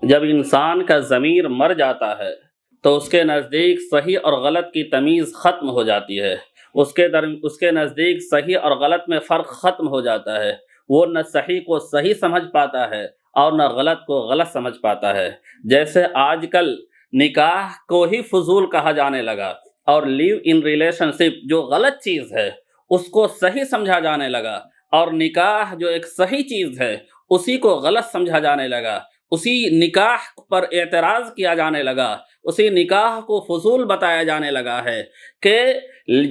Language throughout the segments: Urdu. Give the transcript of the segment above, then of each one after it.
جب انسان کا ضمیر مر جاتا ہے تو اس کے نزدیک صحیح اور غلط کی تمیز ختم ہو جاتی ہے، اس کے نزدیک صحیح اور غلط میں فرق ختم ہو جاتا ہے۔ وہ نہ صحیح کو صحیح سمجھ پاتا ہے اور نہ غلط کو غلط سمجھ پاتا ہے۔ جیسے آج کل نکاح کو ہی فضول کہا جانے لگا اور لیو ان ریلیشن شپ جو غلط چیز ہے اس کو صحیح سمجھا جانے لگا، اور نکاح جو ایک صحیح چیز ہے اسی کو غلط سمجھا جانے لگا، اسی نکاح پر اعتراض کیا جانے لگا، اسی نکاح کو فضول بتایا جانے لگا ہے کہ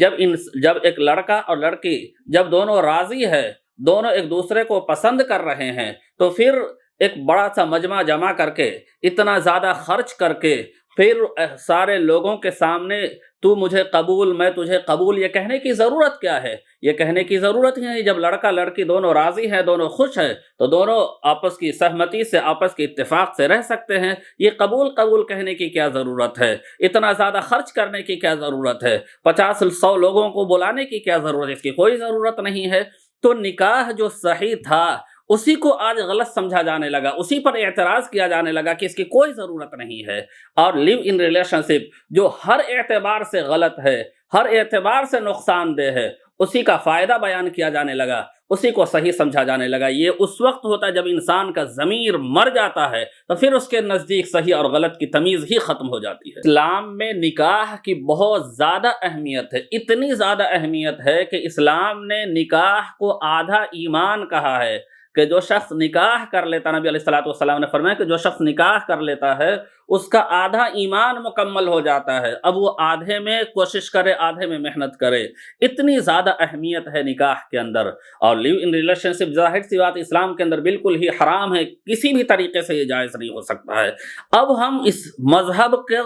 جب ایک لڑکا اور لڑکی جب دونوں راضی ہے، دونوں ایک دوسرے کو پسند کر رہے ہیں، تو پھر ایک بڑا سا مجمع جمع کر کے اتنا زیادہ خرچ کر کے پھر سارے لوگوں کے سامنے تو مجھے قبول میں تجھے قبول، یہ کہنے کی ضرورت کیا ہے؟ یہ کہنے کی ضرورت ہی نہیں۔ جب لڑکا لڑکی دونوں راضی ہیں، دونوں خوش ہیں، تو دونوں آپس کی سہمتی سے، آپس کے اتفاق سے رہ سکتے ہیں۔ یہ قبول کہنے کی کیا ضرورت ہے؟ اتنا زیادہ خرچ کرنے کی کیا ضرورت ہے؟ 50-100 لوگوں کو بلانے کی کیا ضرورت ہے؟ اس کی کوئی ضرورت نہیں ہے۔ تو نکاح جو صحیح تھا اسی کو آج غلط سمجھا جانے لگا، اسی پر اعتراض کیا جانے لگا کہ اس کی کوئی ضرورت نہیں ہے۔ اور لیو ان ریلیشن شپ جو ہر اعتبار سے غلط ہے، ہر اعتبار سے نقصان دہ ہے، اسی کا فائدہ بیان کیا جانے لگا، اسی کو صحیح سمجھا جانے لگا۔ یہ اس وقت ہوتا ہے جب انسان کا ضمیر مر جاتا ہے، تو پھر اس کے نزدیک صحیح اور غلط کی تمیز ہی ختم ہو جاتی ہے۔ اسلام میں نکاح کی بہت زیادہ اہمیت ہے، اتنی زیادہ اہمیت ہے کہ اسلام نے نکاح کو آدھا ایمان کہا ہے، کہ جو شخص نکاح کر لیتا، نبی علیہ الصلوۃ والسلام نے فرمایا کہ جو شخص نکاح کر لیتا ہے اس کا آدھا ایمان مکمل ہو جاتا ہے۔ اب وہ آدھے میں کوشش کرے، آدھے میں محنت کرے، اتنی زیادہ اہمیت ہے نکاح کے اندر۔ اور لیو ان ریلیشن شپ ظاہر سی بات اسلام کے اندر بالکل ہی حرام ہے، کسی بھی طریقے سے یہ جائز نہیں ہو سکتا ہے۔ اب ہم اس مذہب کے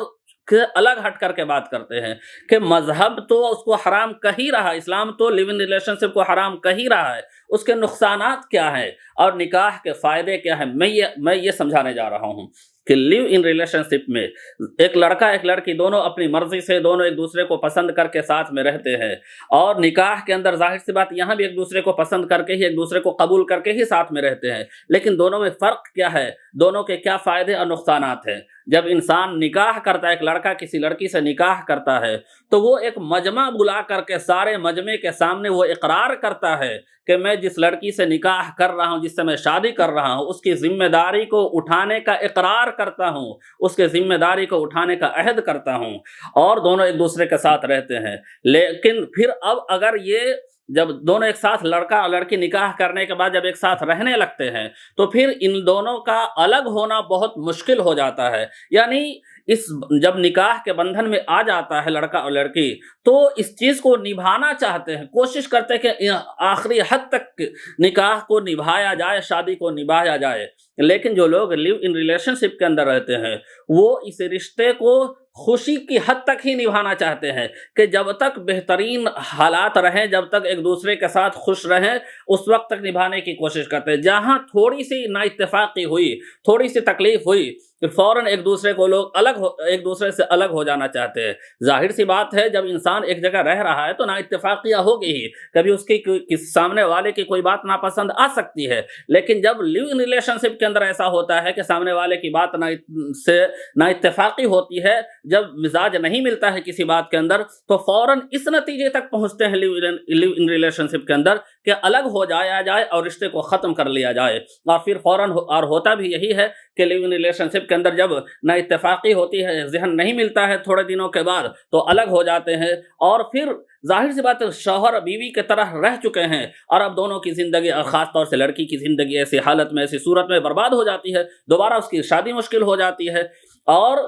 الگ ہٹ کر کے بات کرتے ہیں کہ مذہب تو اس کو حرام کہہ ہی رہا ہے، اسلام تو لیو ان ریلیشن شپ کو حرام کہہ ہی رہا ہے، اس کے نقصانات کیا ہیں اور نکاح کے فائدے کیا ہیں، میں یہ سمجھانے جا رہا ہوں کہ لیو ان ریلیشن شپ میں ایک لڑکا ایک لڑکی دونوں اپنی مرضی سے، دونوں ایک دوسرے کو پسند کر کے ساتھ میں رہتے ہیں، اور نکاح کے اندر ظاہر سی بات یہاں بھی ایک دوسرے کو پسند کر کے ہی، ایک دوسرے کو قبول کر کے ہی ساتھ میں رہتے ہیں، لیکن دونوں میں فرق کیا ہے، دونوں کے کیا فائدے اور نقصانات ہیں۔ جب انسان نکاح کرتا ہے، ایک لڑکا کسی لڑکی سے نکاح کرتا ہے، تو وہ ایک مجمع بلا کر کے سارے مجمع کے سامنے وہ اقرار کرتا ہے کہ میں جس لڑکی سے نکاح کر رہا ہوں، جس سے میں شادی کر رہا ہوں، اس کی ذمہ داری کو اٹھانے کا اقرار کرتا ہوں، اس کے ذمہ داری کو اٹھانے کا عہد کرتا ہوں، اور دونوں ایک دوسرے کے ساتھ رہتے ہیں۔ لیکن پھر اب اگر یہ جب دونوں ایک ساتھ لڑکا اور لڑکی نکاح کرنے کے بعد جب ایک ساتھ رہنے لگتے ہیں، تو پھر ان دونوں کا الگ ہونا بہت مشکل ہو جاتا ہے۔ یعنی جب نکاح کے بندھن میں آ جاتا ہے لڑکا اور لڑکی، تو اس چیز کو نبھانا چاہتے ہیں، کوشش کرتے ہیں کہ آخری حد تک نکاح کو نبھایا جائے، شادی کو نبھایا جائے۔ لیکن جو لوگ لیو ان ریلیشن شپ کے اندر رہتے ہیں وہ اس رشتے کو خوشی کی حد تک ہی نبھانا چاہتے ہیں کہ جب تک بہترین حالات رہیں، جب تک ایک دوسرے کے ساتھ خوش رہیں، اس وقت تک نبھانے کی کوشش کرتے ہیں۔ جہاں تھوڑی سی نا اتفاقی ہوئی، تھوڑی سی تکلیف ہوئی، کہ فوراً ایک دوسرے کو لوگ ایک دوسرے سے الگ ہو جانا چاہتے ہیں۔ ظاہر سی بات ہے جب انسان ایک جگہ رہ رہا ہے تو نا اتفاقیاں ہوگی ہی، کبھی اس کی سامنے والے کی کوئی بات ناپسند آ سکتی ہے، لیکن جب لیو ان ریلیشن شپ کے اندر ایسا ہوتا ہے کہ سامنے والے کی بات سے نا اتفاقی ہوتی ہے، جب مزاج نہیں ملتا ہے کسی بات کے اندر، تو فوراً اس نتیجے تک پہنچتے ہیں لیو ان ریلیشن شپ کے اندر کہ الگ ہو جایا جائے اور رشتے کو ختم کر لیا جائے۔ اور پھر فوراً اور ہوتا بھی یہی ہے کہ لیو ان ریلیشن شپ کے اندر جب نا اتفاقی ہوتی ہے، ذہن نہیں ملتا ہے تھوڑے دنوں کے بعد، تو الگ ہو جاتے ہیں، اور پھر ظاہر سی بات ہے شوہر بیوی کی طرح رہ چکے ہیں، اور اب دونوں کی زندگی، اور خاص طور سے لڑکی کی زندگی ایسی حالت میں، ایسی صورت میں برباد ہو جاتی ہے، دوبارہ اس کی شادی مشکل ہو جاتی ہے۔ اور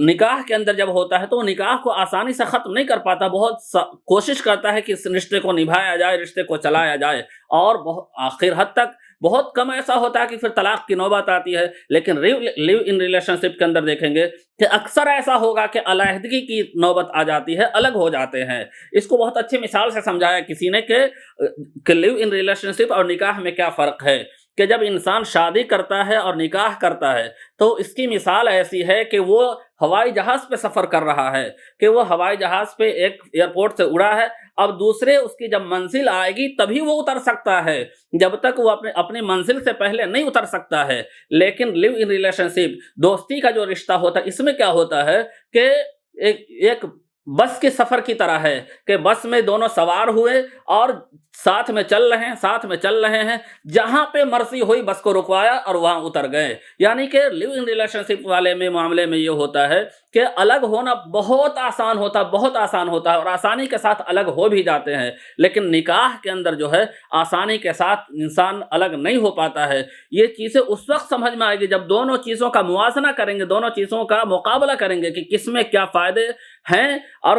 نکاح کے اندر جب ہوتا ہے تو نکاح کو آسانی سے ختم نہیں کر پاتا، بہت کوشش کرتا ہے کہ اس رشتے کو نبھایا جائے، رشتے کو چلایا جائے، اور آخر حد تک بہت کم ایسا ہوتا ہے کہ پھر طلاق کی نوبت آتی ہے۔ لیکن لیو ان ریلیشن شپ کے اندر دیکھیں گے کہ اکثر ایسا ہوگا کہ علیحدگی کی نوبت آ جاتی ہے، الگ ہو جاتے ہیں۔ اس کو بہت اچھی مثال سے سمجھایا کسی نے کہ لیو ان ریلیشن شپ اور نکاح میں کیا فرق ہے، کہ جب انسان شادی کرتا ہے اور نکاح کرتا ہے تو اس کی مثال ایسی ہے کہ وہ ہوائی جہاز پہ سفر کر رہا ہے، کہ وہ ہوائی جہاز پہ ایک ایئرپورٹ سے اڑا ہے، اب دوسرے اس کی جب منزل آئے گی تبھی وہ اتر سکتا ہے، جب تک وہ اپنی منزل سے پہلے نہیں اتر سکتا ہے۔ لیکن لیو ان ریلیشن شپ، دوستی کا جو رشتہ ہوتا ہے، اس میں کیا ہوتا ہے کہ ایک بس کے سفر کی طرح ہے کہ بس میں دونوں سوار ہوئے اور ساتھ میں چل رہے ہیں، جہاں پہ مرضی ہوئی بس کو رکوایا اور وہاں اتر گئے۔ یعنی کہ لیو ان ریلیشن شپ والے معاملے میں یہ ہوتا ہے کہ الگ ہونا بہت آسان ہوتا ہے اور آسانی کے ساتھ الگ ہو بھی جاتے ہیں، لیکن نکاح کے اندر جو ہے آسانی کے ساتھ انسان الگ نہیں ہو پاتا ہے۔ یہ چیزیں اس وقت سمجھ میں آئے گی جب دونوں چیزوں کا موازنہ کریں گے، دونوں چیزوں کا مقابلہ کریں گے کہ کس میں کیا فائدے ہیں اور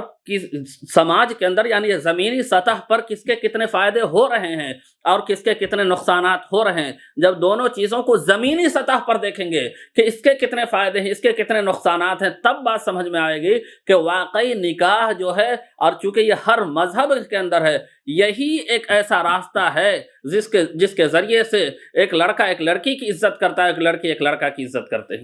سماج کے اندر یعنی زمینی سطح پر کس کے کتنے فائدے ہو رہے ہیں اور کس کے کتنے نقصانات ہو رہے ہیں۔ جب دونوں چیزوں کو زمینی سطح پر دیکھیں گے کہ اس کے کتنے فائدے ہیں، اس کے کتنے نقصانات ہیں، تب بات سمجھ میں آئے گی کہ واقعی نکاح جو ہے، اور چونکہ یہ ہر مذہب کے اندر ہے، یہی ایک ایسا راستہ ہے جس کے ذریعے سے ایک لڑکا ایک لڑکی کی عزت کرتا ہے، ایک لڑکی ایک لڑکا کی عزت کرتے ہیں۔